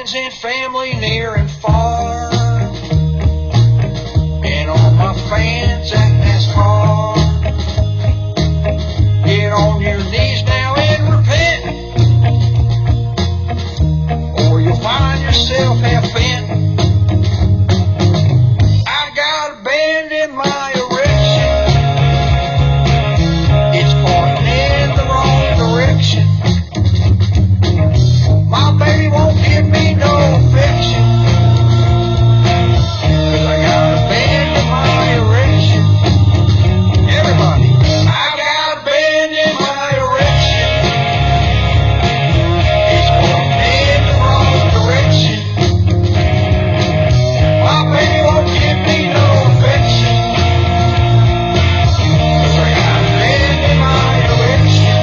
friends and family near and far, and all my fans at NASCAR. Get on your knees now and repent, or you'll find yourself half bent. I got a bend in my erection, it's pointing in the wrong direction. My baby won't give me no affection, 'cause I got a bend in my erection. Everybody, I got a bend in my erection, it's pointing in the wrong direction. My baby won't give me no affection, 'cause I got a bend in my erection.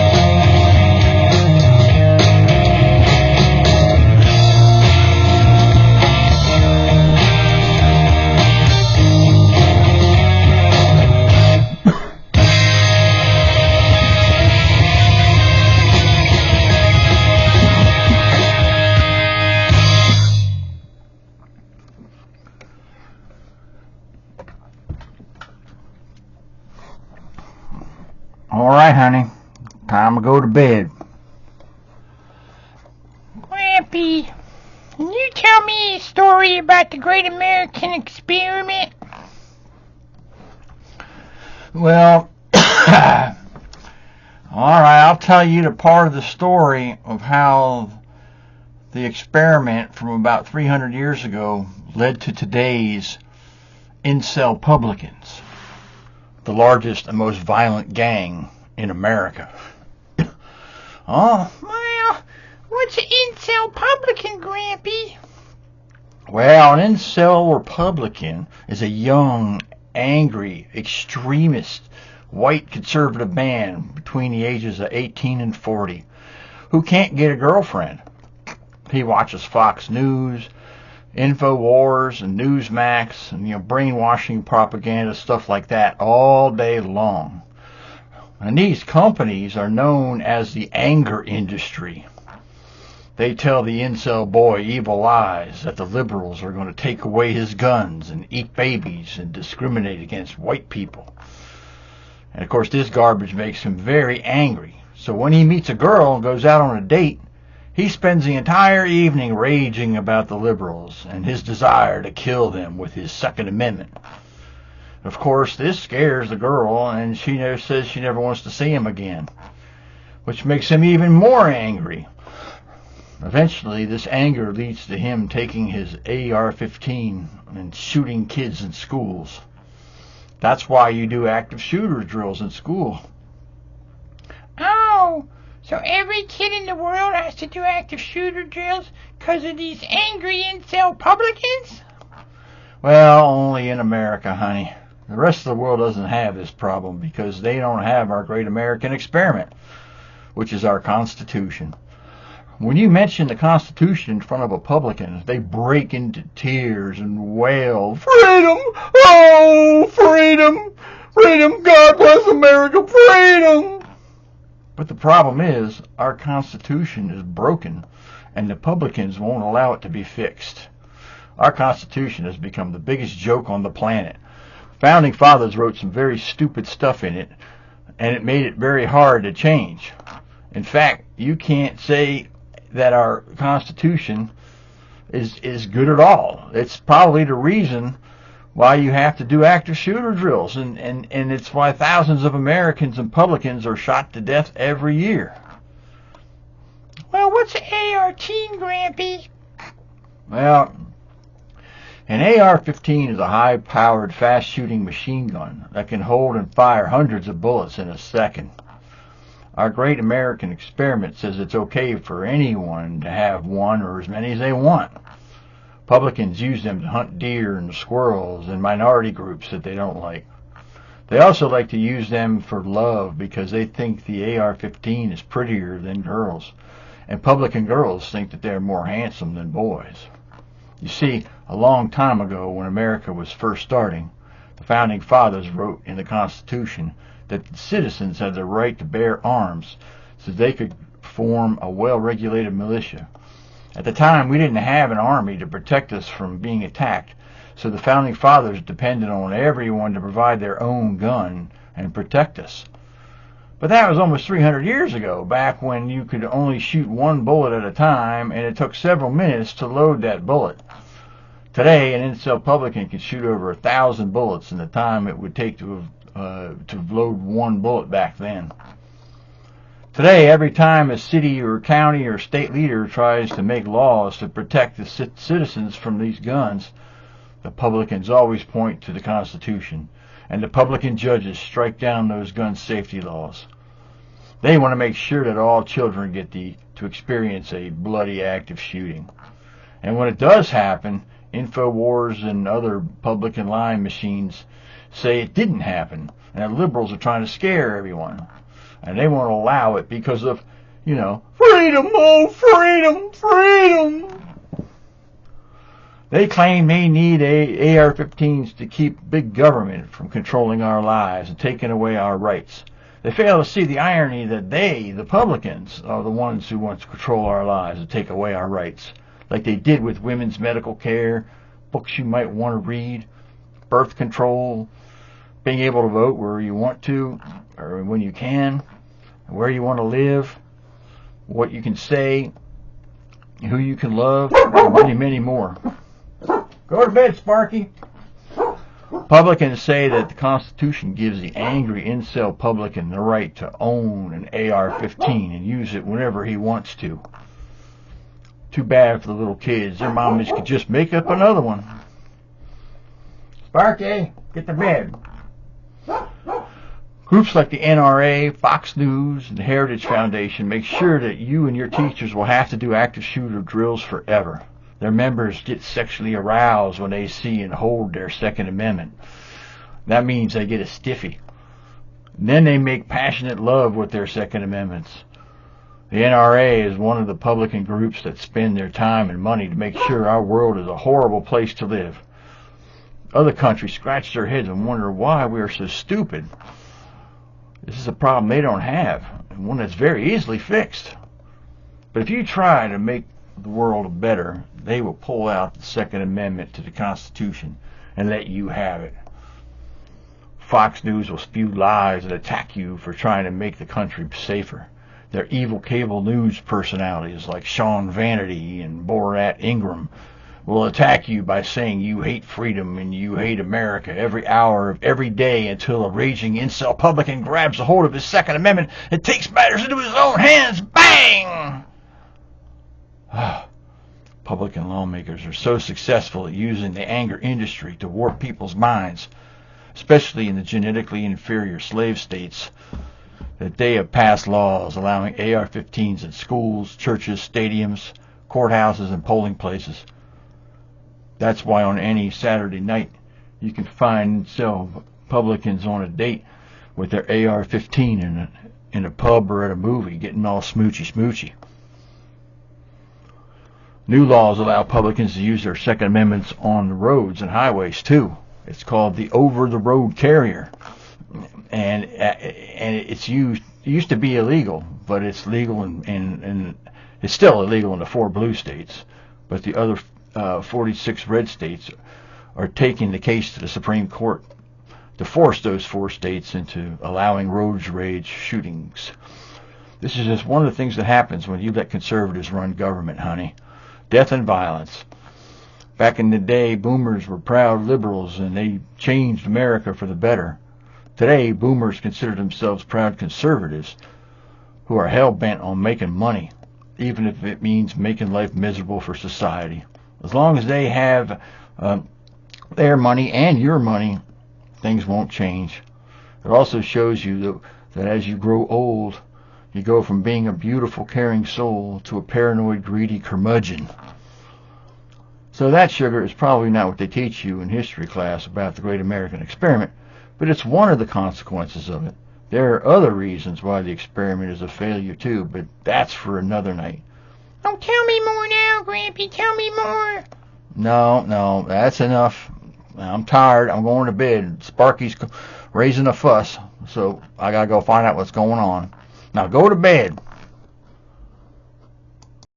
All right, honey. Time to go to bed. Grampy, can you tell me a story about the Great American Experiment? Well, all right, I'll tell you the part of the story of how the experiment from about 300 years ago led to today's incel publicans, the largest and most violent gang in America. Oh, Well, what's an incel publican, Grampy? well, an incel Republican is a young, angry, extremist, white conservative man between the ages of 18 and 40 who can't get a girlfriend. He watches Fox News, InfoWars, and Newsmax, and brainwashing propaganda, stuff like that, all day long. And these companies are known as the anger industry. They tell the incel boy evil lies that the liberals are going to take away his guns and eat babies and discriminate against white people. And of course, this garbage makes him very angry. So when he meets a girl and goes out on a date, he spends the entire evening raging about the liberals and his desire to kill them with his Second Amendment. Of course, this scares the girl, and she says she never wants to see him again, which makes him even more angry. Eventually, this anger leads to him taking his AR-15 and shooting kids in schools. That's why you do active shooter drills in school. Oh, so every kid in the world has to do active shooter drills because of these angry incel publicans? Well, only in America, honey. The rest of the world doesn't have this problem because they don't have our great American experiment, which is our Constitution. When you mention the Constitution in front of a publican, they break into tears and wail, "Freedom! Oh, freedom! Freedom! God bless America! Freedom!" But the problem is, our Constitution is broken, and the publicans won't allow it to be fixed. Our Constitution has become the biggest joke on the planet. Founding Fathers wrote some very stupid stuff in it, and it made it very hard to change. In fact, you can't say that our Constitution is good at all. It's probably the reason why you have to do active shooter drills, and it's why thousands of Americans and publicans are shot to death every year. Well, what's an AR-15, Grampy? Well, an AR-15 is a high-powered, fast-shooting machine gun that can hold and fire hundreds of bullets in a second. Our great American experiment says it's okay for anyone to have one or as many as they want. Publicans use them to hunt deer and squirrels and minority groups that they don't like. They also like to use them for love because they think the AR-15 is prettier than girls, and publican girls think that they're more handsome than boys. You see, a long time ago when America was first starting, the Founding Fathers wrote in the Constitution that the citizens had the right to bear arms so they could form a well-regulated militia. At the time, we didn't have an army to protect us from being attacked, so the Founding Fathers depended on everyone to provide their own gun and protect us. But that was almost 300 years ago, back when you could only shoot one bullet at a time, and it took several minutes to load that bullet. Today, an incel publican can shoot over 1,000 bullets in the time it would take to load one bullet back then. Today, every time a city or county or state leader tries to make laws to protect the citizens from these guns, the publicans always point to the Constitution, and the publican judges strike down those gun safety laws. They want to make sure that all children get to experience a bloody active shooting. And when it does happen, InfoWars and other publican lying machines say it didn't happen, and that liberals are trying to scare everyone. And they won't allow it because of, freedom, oh, freedom, freedom. They claim they need AR-15s to keep big government from controlling our lives and taking away our rights. They fail to see the irony that they, the publicans, are the ones who want to control our lives and take away our rights, like they did with women's medical care, books you might want to read, birth control, being able to vote where you want to or when you can, where you want to live, what you can say, who you can love, and many, many more. Go to bed, Sparky. Publicans say that the Constitution gives the angry incel publican the right to own an AR-15 and use it whenever he wants to. Too bad for the little kids. Their mommies could just make up another one. Sparky, get to bed. Groups like the NRA, Fox News, and the Heritage Foundation make sure that you and your teachers will have to do active shooter drills forever. Their members get sexually aroused when they see and hold their Second Amendment. That means they get a stiffy. Then they make passionate love with their Second Amendments. The NRA is one of the publican groups that spend their time and money to make sure our world is a horrible place to live. Other countries scratch their heads and wonder why we are so stupid. This is a problem they don't have, and one that's very easily fixed. But if you try to make the world better, they will pull out the Second Amendment to the Constitution and let you have it. Fox News will spew lies and attack you for trying to make the country safer. Their evil cable news personalities like Sean Vanity and Borat Ingram will attack you by saying you hate freedom and you hate America every hour of every day until a raging incel publican grabs a hold of his Second Amendment and takes matters into his own hands. Bang! Publican lawmakers are so successful at using the anger industry to warp people's minds, especially in the genetically inferior slave states, that they have passed laws allowing AR-15s in schools, churches, stadiums, courthouses, and polling places. That's why on any Saturday night you can find publicans on a date with their AR-15 in a pub or at a movie getting all smoochy. New laws allow publicans to use their Second Amendments on the roads and highways too. It's called the over-the-road carrier, and it's used. It used to be illegal, but it's legal and it's still illegal in the 4 blue states. But the other 46 red states are taking the case to the Supreme Court to force those 4 states into allowing road rage shootings. This is just one of the things that happens when you let conservatives run government, honey. Death and violence. Back in the day, boomers were proud liberals and they changed America for the better. Today, boomers consider themselves proud conservatives who are hell-bent on making money, even if it means making life miserable for society. As long as they have their money and your money, things won't change. It also shows you that as you grow old, you go from being a beautiful, caring soul to a paranoid, greedy curmudgeon. So that, sugar, is probably not what they teach you in history class about the Great American Experiment, but it's one of the consequences of it. There are other reasons why the experiment is a failure too, but that's for another night. Oh, tell me more now, Grampy. Tell me more. No, that's enough. I'm tired. I'm going to bed. Sparky's raising a fuss, so I gotta go find out what's going on. Now go to bed.